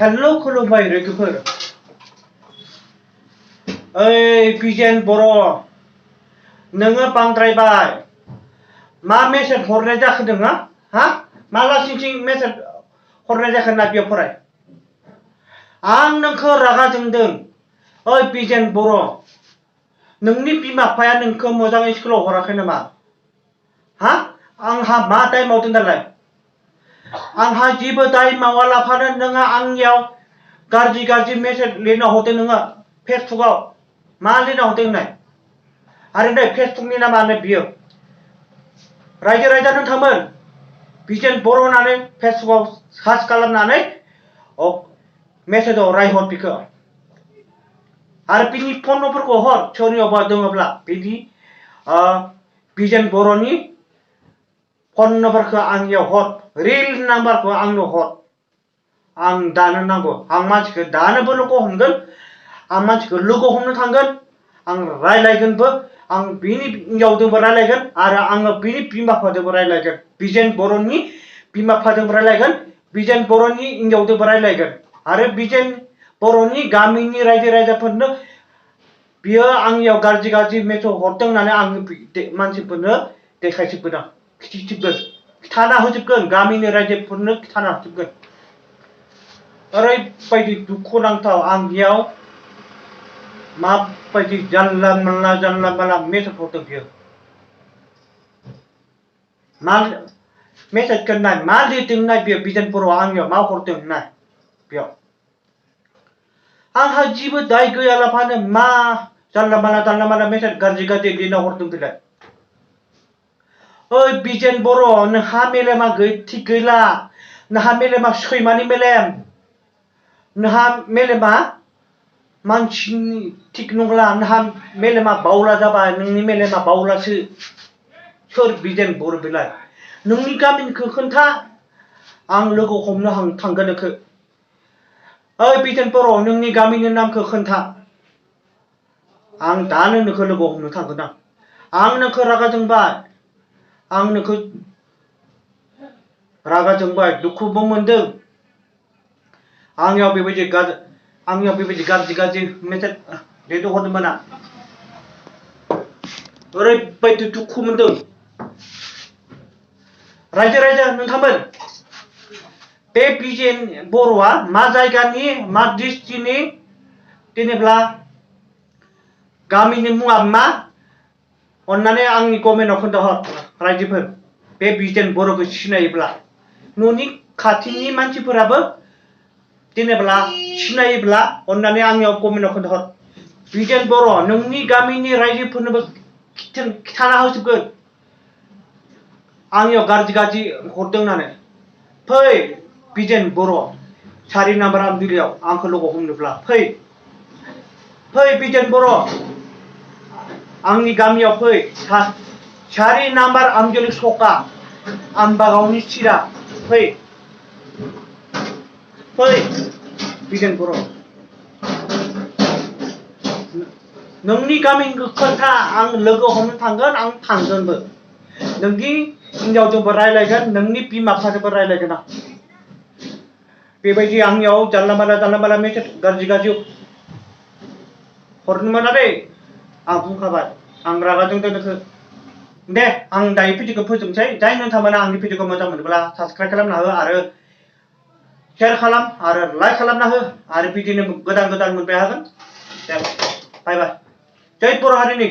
Hello खुलुमबाय लोगोफोर। ओइ बिजेन बर' नोङो बांद्रायबाय। मा मेसेज हरनाय जाखो नोङो? हा मालासिथिं मेसेज हरनाय जाखो ना बेयाव फराय। आं नोंखौ रागा जोंदों। ओइ बिजेन बर' नोंनि बिमा बिफाया नोंखौ मोजाङै स्कुलाव हराखै नामा? हा आंहा मा दाय मावदों दालाय? आंहा जेबो दाय मावालाफानो नोङो आंनियाव गाज्रि गाज्रि मेसेज लिरना हरदों नोङो फेसबुकआव। मा लिरना हरदों होननाय? आरो नै फेसबुकनि नामानो बियो रायजो राजा नोंथांमोन बिजेन बर' होननानै फेसबुकआव सार्च खालामनानै मेसेजाव रायहर बिखौ। आरो बिनि फन नम्बरखौ हर सोरनियावबा दङब्ला बिनि बिजेन बर'नि फन नम्बरखौ आंनियाव हर, रिल नाम्बारखौ आंनो हर। आं दानो नांगौ। आं मानसिखौ दानोबो लोगो हमगोन, आं मानसिखौ लोगो हमनो थांगोन, आं रायलायगोनबो, आं बिनि हिनजावजोंबो रायलायगोन आरो आङो बिनि बिमा बिफाजोंबो रायलायगोन। बिजेन बर'नि बिमा बिफाजोंबो रायलायगोन, बिजेन बर'नि हिनजावजोंबो रायलायगोन आरो बिजेन बर'नि गामिनि रायजो राजाफोरनो बियो आंनियाव गाज्रि गाज्रि मेसेज हरदों होननानै आं मानसिफोरनो देखायजोबगोन, आं खिथिजोबगोन, खिथाना होजोबगोन, गामिनि रायजोफोरनो खिथाना होजोबगोन। ओरैबायदि दुखुनांथाव आंनियाव माबायदि जानला मानला मेसेज हरदों बियो। मा मेसेजखौ नाय, मा लिरदों नाय बियो बिजेन बर'आ आंनियाव मा हरदों नाय बेयाव। आंहा जेबो दाय गैयालाफानो मा जानला मानला मेसेज गाज्रि गाज्रि लिरना हरदों बेलाय। ओइ बिजेन बर' नोंहा मेलेमा थिग गैला, नोंहा मेलेमा सैमानि मेलेम, नोंहा मेलेमा मानसिनि थिग नंला, नोंहा मेलेमा बावला जाबाय, नोंनि मेलेमा बावलासो। सोर बिजेन बर' बेलाय? नोंनि गामिनिखौ खोन्था, आं लोगो हमनो थांगोन नोंखौ। ओइ बिजेन बर' नोंनि गामिनि नामखौ खोन्था, आं दानो नोंखौ लोगो हमनो थांगोन। आं नोंखौ रागा जोंबाय, आं नोंखौ रागा जोंबाय, दुखुबो मोनदों। आंनियाव बेबायदि गाज्रि गाज्रि मेसेज लिरनो हरदोंमोन आं। ओरैबायदि दुखु मोनदों। रायजो राजा नोंथांमोन बे बिजेन बर'आ मा जायगानि, मा डिस्ट्रिक्टनि, जेनेब्ला गामिनि मुङा मा? अन्नानै आंनि कमेन्टआव खोन्थाहर रायजोफोर। बे बिजेन बर'खौ सिनायोब्ला, न'नि खाथिनि मानसिफोराबो जेनेब्ला सिनायोब्ला अन्नानै आंनियाव कमेन्टआव खोन्थाहर। बिजेन बर' नोंनि गामिनि रायजोफोरनोबो खिथाना होजोबगोन आंनियाव गाज्रि गाज्रि हरदों होननानै। फै बिजेन बर' 4 नाम्बार आमदिलियाव आंखौ लोगो हमनोब्ला फै बिजेन बर' आंनि गामियाव फै। 4 नाम्बार आमदिलि सखा आमबागावनि सिरा फै बिजेन बर'। नोंनि गामिखौ खोन्था, आं लोगो हमनो थांगोन, आं थांगोनबो। नोंनि हिनजावजोंबो रायलायगोन, नोंनि बिमा बिफाजोंबो रायलायगोन आं। बेबायदि आंनियाव जानला मानला मेसेज गाज्रि गाज्रि हरनो मोना दै। आं बुंखाबाय, आं रागा जोंदों नोंखौ। दे आं दायो भिडिअखौ फोजोबनोसै। जाय नोंथांमोना आंनि भिडिअखौ मोजां मोनोब्ला साबस्क्राइब खालामना हो आरो शेयार खालाम आरो लाइक खालामना हो आरो बिदिनो गोदान मोनबाय हागोन। दे बाय बाय। जय बर' हारिनि।